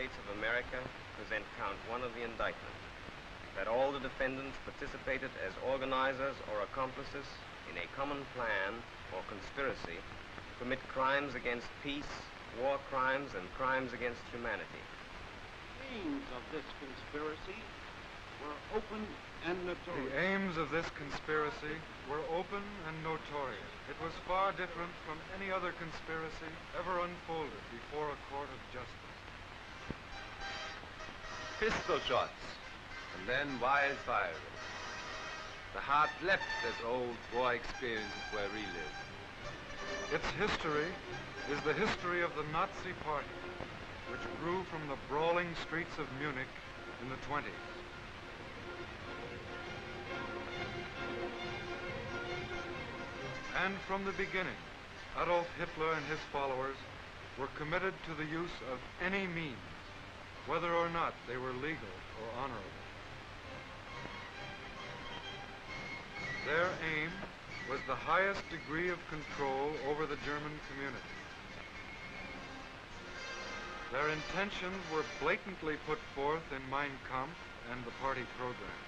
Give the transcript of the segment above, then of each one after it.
States of America present count 1 of the indictment, that all the defendants participated as organizers or accomplices in a common plan or conspiracy to commit crimes against peace, war crimes, and crimes against humanity. The aims of this conspiracy were open and notorious. The aims of this conspiracy were open and notorious. It was far different from any other conspiracy ever unfolded before a court of justice. Pistol shots, and then wildfire. The heart leapt as old war experiences were relived. Its history is the history of the Nazi Party, which grew from the brawling streets of Munich in the 20s. And from the beginning, Adolf Hitler and his followers were committed to the use of any means, whether or not they were legal or honorable. Their aim was the highest degree of control over the German community. Their intentions were blatantly put forth in Mein Kampf and the party program.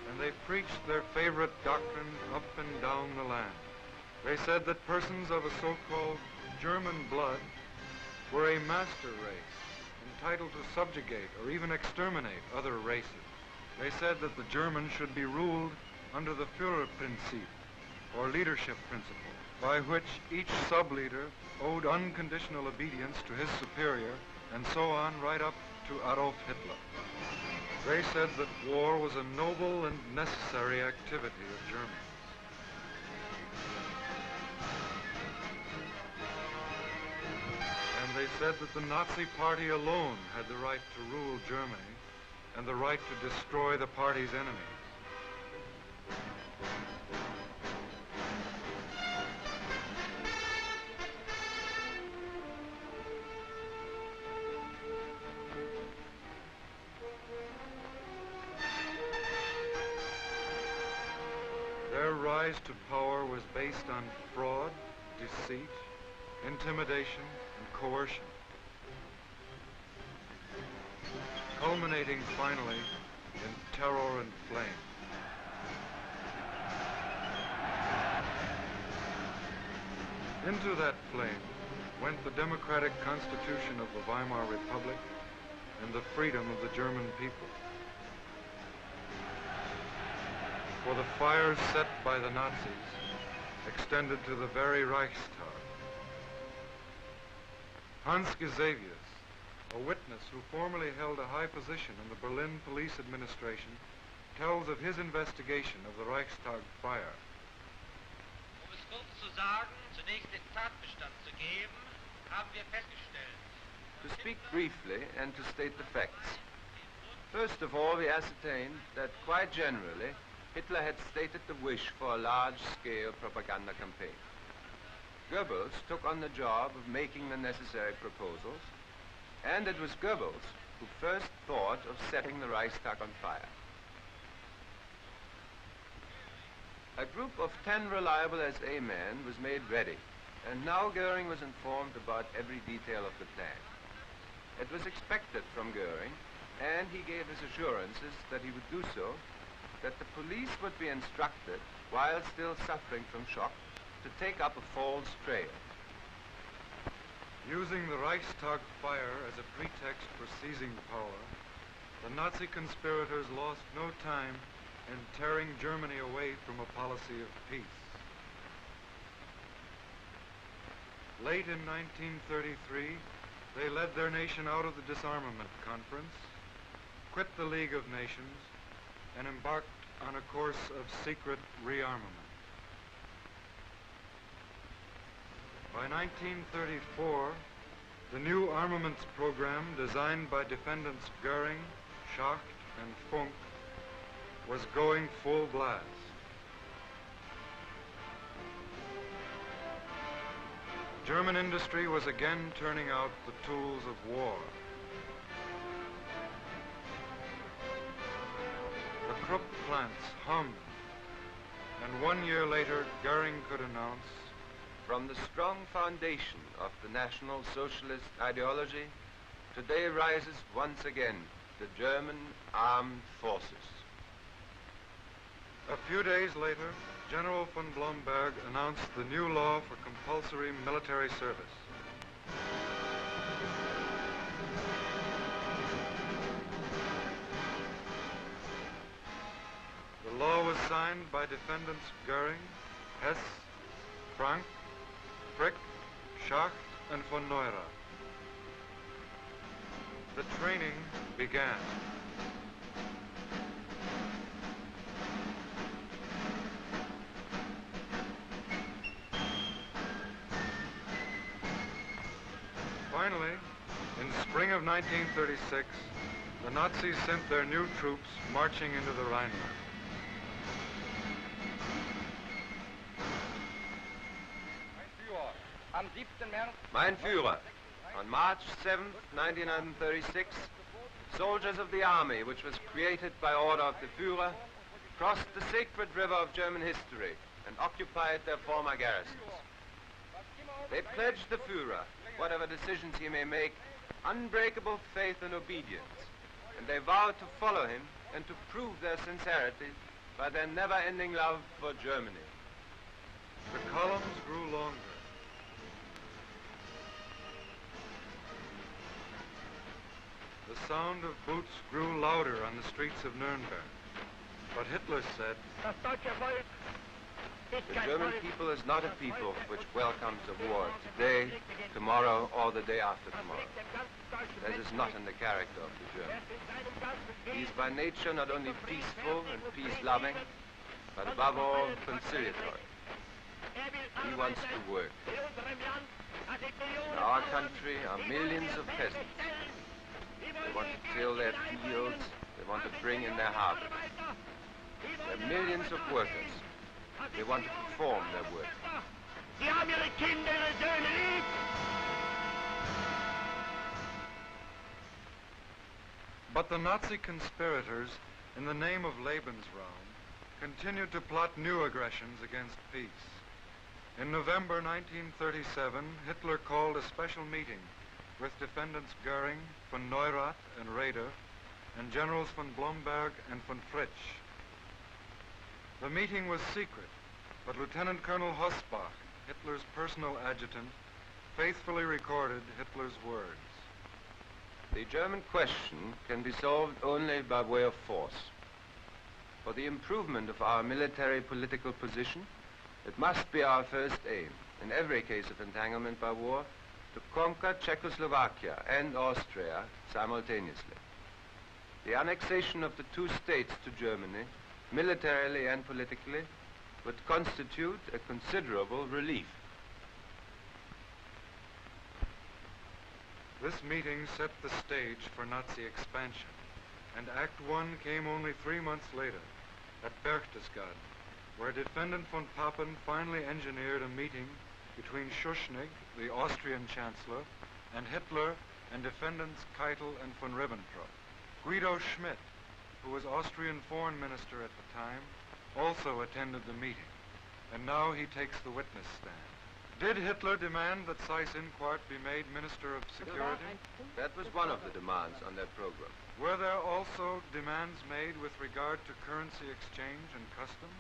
And they preached their favorite doctrine up and down the land. They said that persons of a so-called German blood were a master race, entitled to subjugate or even exterminate other races. They said that the Germans should be ruled under the Führerprinzip, or leadership principle, by which each sub-leader owed unconditional obedience to his superior, and so on right up to Adolf Hitler. They said that war was a noble and necessary activity of Germany. And they said that the Nazi Party alone had the right to rule Germany and the right to destroy the party's enemies. Their rise to power was based on fraud, deceit, intimidation, and coercion, culminating finally in terror and flame. Into that flame went the democratic constitution of the Weimar Republic and the freedom of the German people. For the fires set by the Nazis extended to the very Reichstag. Hans Gisevius, a witness who formerly held a high position in the Berlin police administration, tells of his investigation of the Reichstag fire. Um es kurz zu sagen, zunächst den Tatbestand zu geben, haben wir festgestellt. To speak briefly and to state the facts. First of all, we ascertained that quite generally, Hitler had stated the wish for a large-scale propaganda campaign. Goebbels took on the job of making the necessary proposals, and it was Goebbels who first thought of setting the Reichstag on fire. A group of 10 reliable SA men was made ready, and now Goering was informed about every detail of the plan. It was expected from Goering, and he gave his assurances that he would do so, that the police would be instructed, while still suffering from shock, to take up a false trail. Using the Reichstag fire as a pretext for seizing power, the Nazi conspirators lost no time in tearing Germany away from a policy of peace. Late in 1933, they led their nation out of the Disarmament Conference, quit the League of Nations, and embarked on a course of secret rearmament. By 1934, the new armaments program designed by defendants Goering, Schacht, and Funk was going full blast. German industry was again turning out the tools of war. The Krupp plants hummed, and 1 year later, Goering could announce, From the strong foundation of the National Socialist ideology, today rises once again the German armed forces. A few days later, General von Blomberg announced the new law for compulsory military service. The law was signed by defendants Goering, Hess, Frank, Frick, Schacht, and von Neurath. The training began. Finally, in spring of 1936, the Nazis sent their new troops marching into the Rhineland. Mein Führer, on March 7th, 1936, soldiers of the army, which was created by order of the Führer, crossed the sacred river of German history and occupied their former garrisons. They pledged the Führer, whatever decisions he may make, unbreakable faith and obedience, and they vowed to follow him and to prove their sincerity by their never-ending love for Germany. The columns grew longer. The sound of boots grew louder on the streets of Nuremberg. But Hitler said, The German people is not a people which welcomes a war today, tomorrow, or the day after tomorrow. That is not in the character of the German. He is by nature not only peaceful and peace-loving, but above all conciliatory. He wants to work. In our country are millions of peasants. They want to till their fields, they want to bring in their harvest. There are millions of workers. They want to perform their work. But the Nazi conspirators, in the name of Lebensraum, continued to plot new aggressions against peace. In November 1937, Hitler called a special meeting with defendants Goering, von Neurath, and Raeder, and generals von Blomberg and von Fritsch. The meeting was secret, but Lieutenant Colonel Hossbach, Hitler's personal adjutant, faithfully recorded Hitler's words. The German question can be solved only by way of force. For the improvement of our military political position, it must be our first aim, in every case of entanglement by war, to conquer Czechoslovakia and Austria simultaneously. The annexation of the two states to Germany, militarily and politically, would constitute a considerable relief. This meeting set the stage for Nazi expansion, and Act I came only 3 months later, at Berchtesgaden, where defendant von Papen finally engineered a meeting between Schuschnigg, the Austrian chancellor, and Hitler and defendants Keitel and von Ribbentrop. Guido Schmidt, who was Austrian foreign minister at the time, also attended the meeting, and now he takes the witness stand. Did Hitler demand that Seyss-Inquart be made Minister of Security? That was one of the demands on their program. Were there also demands made with regard to currency exchange and customs?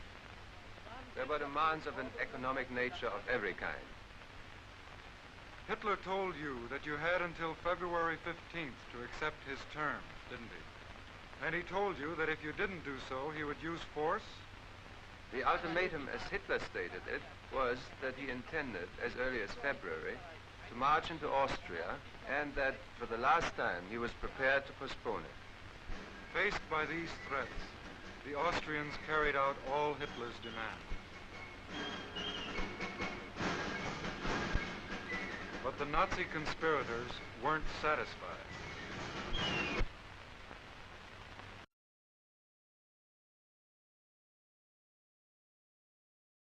There were demands of an economic nature of every kind. Hitler told you that you had until February 15th to accept his terms, didn't he? And he told you that if you didn't do so, he would use force? The ultimatum, as Hitler stated it, was that he intended, as early as February, to march into Austria, and that, for the last time, he was prepared to postpone it. Faced by these threats, the Austrians carried out all Hitler's demands. But the Nazi conspirators weren't satisfied.